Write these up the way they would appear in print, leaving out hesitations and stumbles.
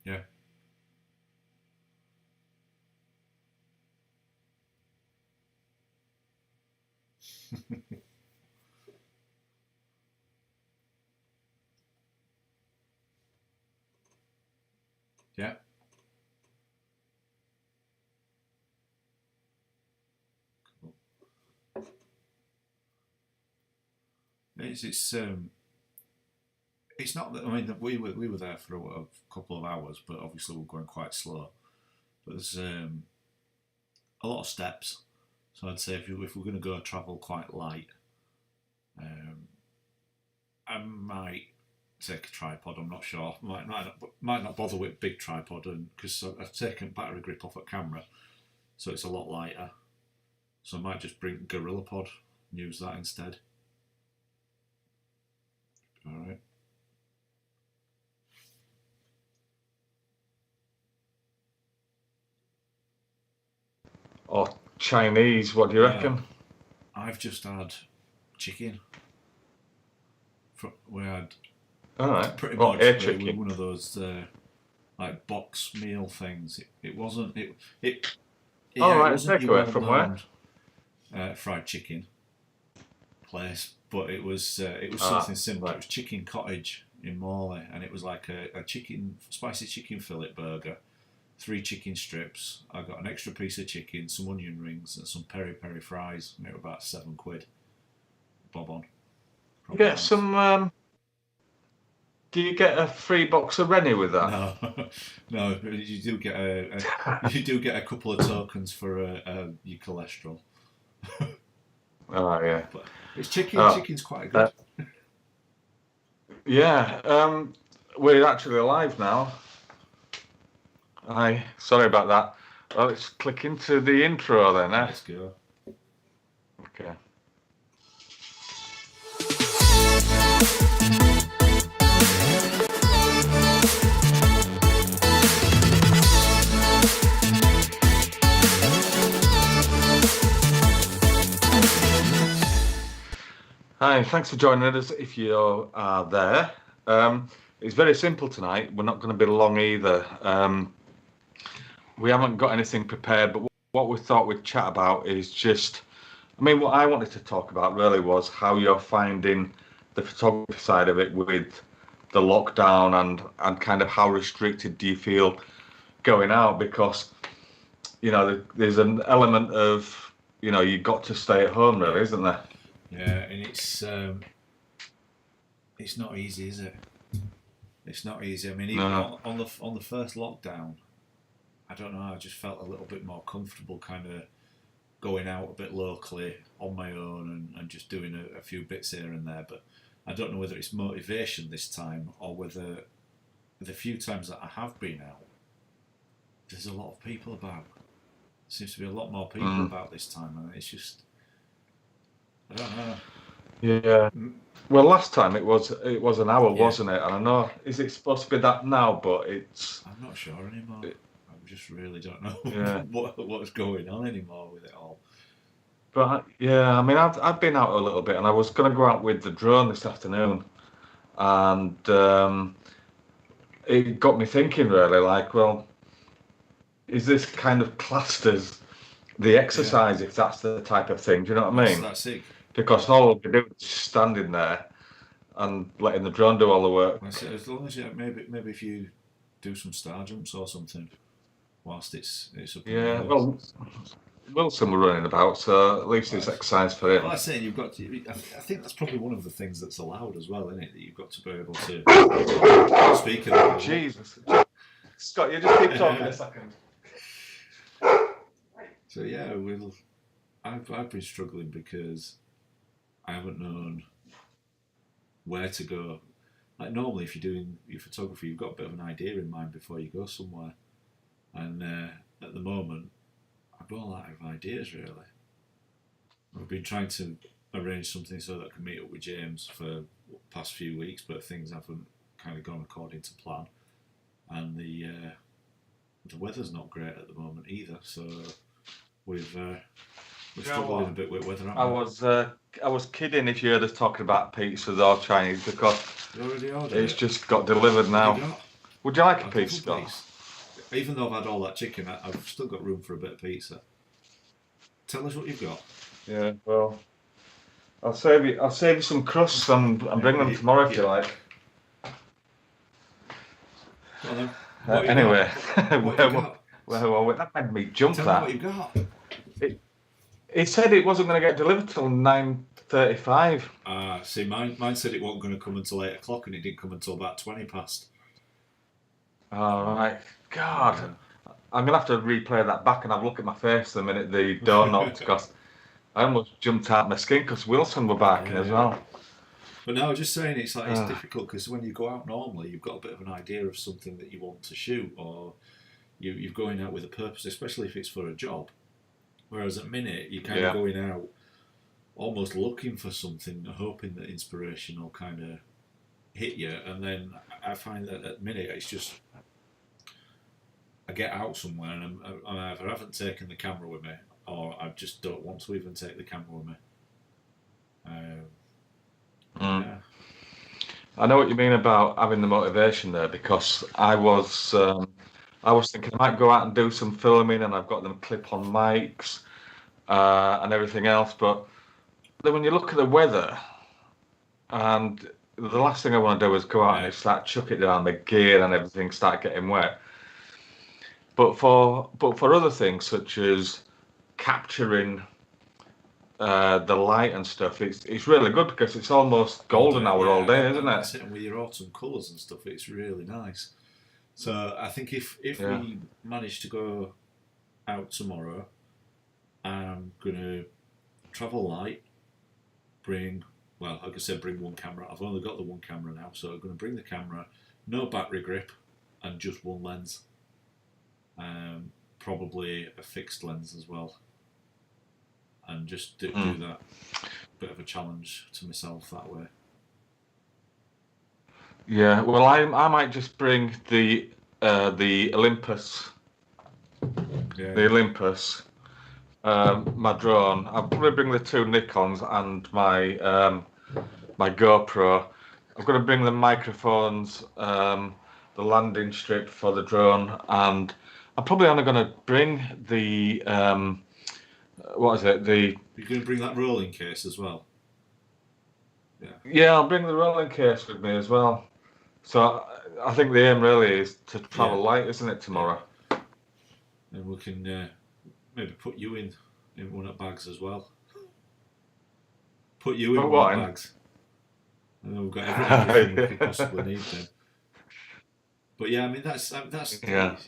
Yeah. Yeah. Cool. It's not that, I mean, we were there for a couple of hours, but obviously we're going quite slow. But there's a lot of steps, so I'd say if we're going to go travel quite light, um, I might take a tripod. I'm not sure. Might not bother with a big tripod, and because I've taken battery grip off a camera, so it's a lot lighter. So I might just bring Gorilla Pod and use that instead. All right. Or Chinese, what do you reckon? I've just had chicken. We had Alright. pretty Well, much air chicken. one of those like box meal things. It wasn't it yeah, it Alright, wasn't your takeaway well from where? known fried chicken place, but it was Ah, something similar. It right. was chicken cottage in Morley, and it was like a chicken spicy chicken fillet burger, three chicken strips. I got an extra piece of chicken, some onion rings, and some peri peri fries, and it was about £7. Bob on, You proper get nice. some, do you get a free box of Rennie with that? No, no, you do get a couple of tokens for your cholesterol, Oh, yeah. but it's chicken. Oh, Chicken's quite uh, good. yeah, we're actually alive now. Hi, sorry about that. Well, let's click into the intro then, eh? Let's go. Okay. Hi, thanks for joining us if you are there. It's very simple tonight. We're not going to be long either. We haven't got anything prepared, but what we thought we'd chat about is just, I mean, what I wanted to talk about really was how you're finding the photography side of it with the lockdown and kind of how restricted do you feel going out because, there's an element of, you've got to stay at home Yeah, really, isn't there? yeah, and it's not easy, is it? It's not easy. I mean, even No. on the first lockdown, I don't know. I just felt a little bit more comfortable, kind of going out a bit locally on my own and just doing a few bits here and there. But I don't know whether it's motivation this time or whether the few times that I have been out, there's a lot of people about. Seems to be a lot more people Mm. about this time, and it's just I don't know. Yeah. Mm, Well, last time it was an hour, Yeah, wasn't it? And I know is it supposed to be that now, but it's I'm not sure anymore. it, I just really don't know yeah. what's going on anymore with it all. But yeah, I mean, I've been out a little bit, and I was going to go out with the drone this afternoon, and it got me thinking really, like, well, is this kind of classed as the Yeah, exercise if that's the type of thing? Do you know what I mean? that's it. Because all we do is standing there and letting the drone do all the work. As long as maybe if you do some star jumps or something whilst it's up in the Yeah, air. well, Wilson were running about, so at least Well, it's exercise for well, him. that's saying you've got to. I think that's probably one of the things that's allowed as well, isn't it? That you've got to be able to speak a little bit. Jesus. Scott, you just keep talking a second. So yeah, I've been struggling because I haven't known where to go. Like normally, if you're doing your photography, you've got a bit of an idea in mind before you go somewhere. And at the moment, I've got a lot of ideas really. I've been trying to arrange something so that I can meet up with James for the past few weeks, but things haven't kind of gone according to plan. And the weather's not great at the moment either, so we've we're Do you know struggling a what? bit with weather, I haven't we? was uh, I was kidding if you heard us talking about pizzas or Chinese because You already ordered it's it. just got delivered What have you now. got? Would you like a I'd piece, love a Scott? piece. Even though I've had all that chicken, I've still got room for a bit of pizza. Tell us what you've got. Yeah, well, I'll save you. I'll save you some crusts and bring them tomorrow if you like. Go on then. What you Anyway, got? What have you got? well, that made me jump. Tell me what you've got. It said it wasn't going to get delivered till 9:35. See, mine said it wasn't going to come until 8 o'clock, and it didn't come until about 20 past. All right, God, I'm gonna have to replay that back and have a look at my face the minute the door knocked because I almost jumped out of my skin because Wilson were barking as well. But no, I was just saying it's like it's difficult because when you go out normally, you've got a bit of an idea of something that you want to shoot, or you're going out with a purpose, especially if it's for a job. Whereas at minute, you're kind of going out almost looking for something, hoping that inspiration will kind of hit you. And then I find that at minute, it's just I get out somewhere and I either haven't taken the camera with me, or I just don't want to even take the camera with me. Yeah. I know what you mean about having the motivation there because I was thinking I might go out and do some filming and I've got them clip-on mics and everything else, but then when you look at the weather and the last thing I want to do is go out and start chuck it down the gear and everything start getting wet. But for other things such as capturing the light and stuff, it's really good because it's almost golden hour all day, isn't it? That's it. And with your autumn colours and stuff, it's really nice. So I think if we manage to go out tomorrow, I'm gonna travel light. Bring like I said, bring one camera. I've only got the one camera now, so I'm gonna bring the camera, no battery grip, and just one lens. Probably a fixed lens as well. And just do that bit of a challenge to myself that way. Yeah, well, I might just bring the Olympus, my drone. I'll probably bring the two Nikons and my my GoPro. I'm going to bring the microphones, the landing strip for the drone, and I'm probably only going to bring the what is it? You're going to bring that rolling case as well? Yeah, I'll bring the rolling case with me as well. So I think the aim really is to travel light, isn't it, tomorrow? And we can maybe put you in one of the bags as well. Put you in one of the bags. And then we've got everything we could possibly need then. But yeah, I mean that's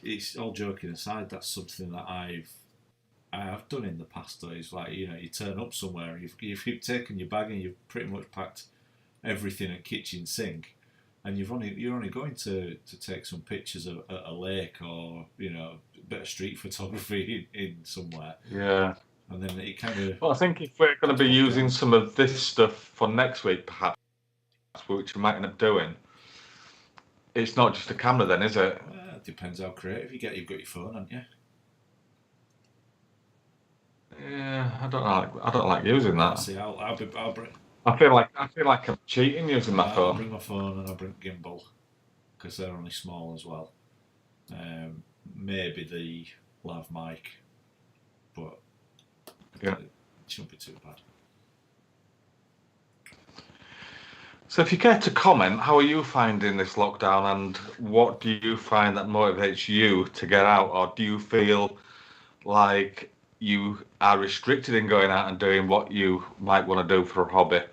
it's all joking aside. That's something that I have done in the past. Though is like you turn up somewhere, you've taken your bag and you've pretty much packed everything at kitchen sink, and you're only going to take some pictures of at a lake or a bit of street photography in somewhere. Yeah. And then it kind of. Well, I think if we're going to be using some of this stuff for next week, perhaps, which we might end up doing, it's not just a camera, then, is it? It depends how creative you get. You've got your phone, haven't you? Yeah, I don't like using that. See, I'll bring. I feel like I'm cheating using my phone. I'll bring my phone and I'll bring gimbal because they're only small as well. Maybe the lav mic, but it shouldn't be too bad. So if you care to comment, how are you finding this lockdown and what do you find that motivates you to get out, or do you feel like you are restricted in going out and doing what you might want to do for a hobby?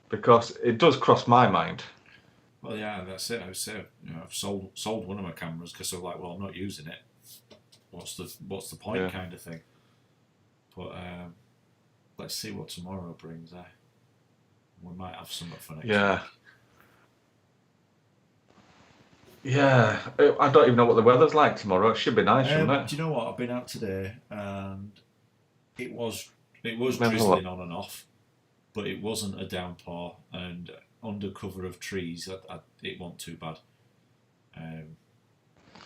Because it does cross my mind. Well, yeah, that's it. I say, I've sold one of my cameras because I'm like, well, I'm not using it. What's the point, kind of thing. But let's see what tomorrow brings. We might have something for next week. Yeah, I don't even know what the weather's like tomorrow. It should be nice, shouldn't it? Do you know what? I've been out today and it was drizzling on and off, but it wasn't a downpour, and under cover of trees, it wasn't too bad.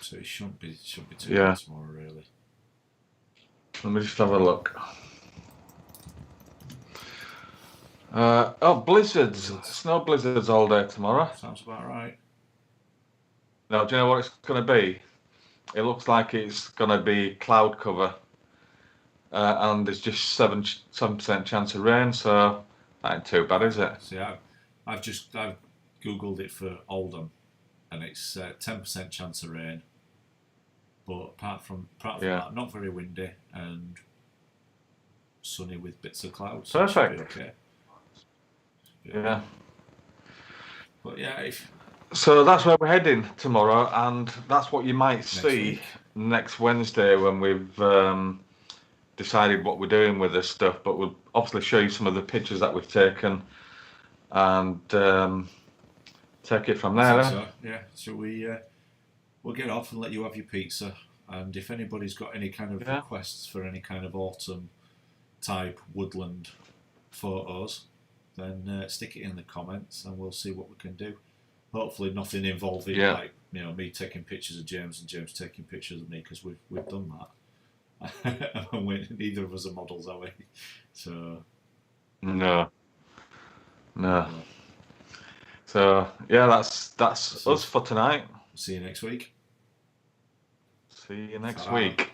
So it shouldn't be too bad tomorrow, really. Let me just have a look. Blizzards. Snow blizzards all day tomorrow. Sounds about right. Now, do you know what it's going to be? It looks like it's going to be cloud cover, and there's just 7% chance of rain, so that ain't too bad, is it? See, I've googled it for Oldham, and it's 10% chance of rain. But apart from that, not very windy and sunny with bits of clouds. So Perfect. Okay. Yeah. But yeah, so that's where we're heading tomorrow, and that's what you might see week. next Wednesday when we've decided what we're doing with this stuff. But we'll obviously show you some of the pictures that we've taken and take it from there. So yeah, so we'll get off and let you have your pizza. And if anybody's got any kind of requests for any kind of autumn type woodland photos, then stick it in the comments and we'll see what we can do. Hopefully nothing involving like me taking pictures of James and James taking pictures of me, because we've done that. Neither of us are models, are we? So no. So yeah, that's us for tonight. See you next week. See you next week.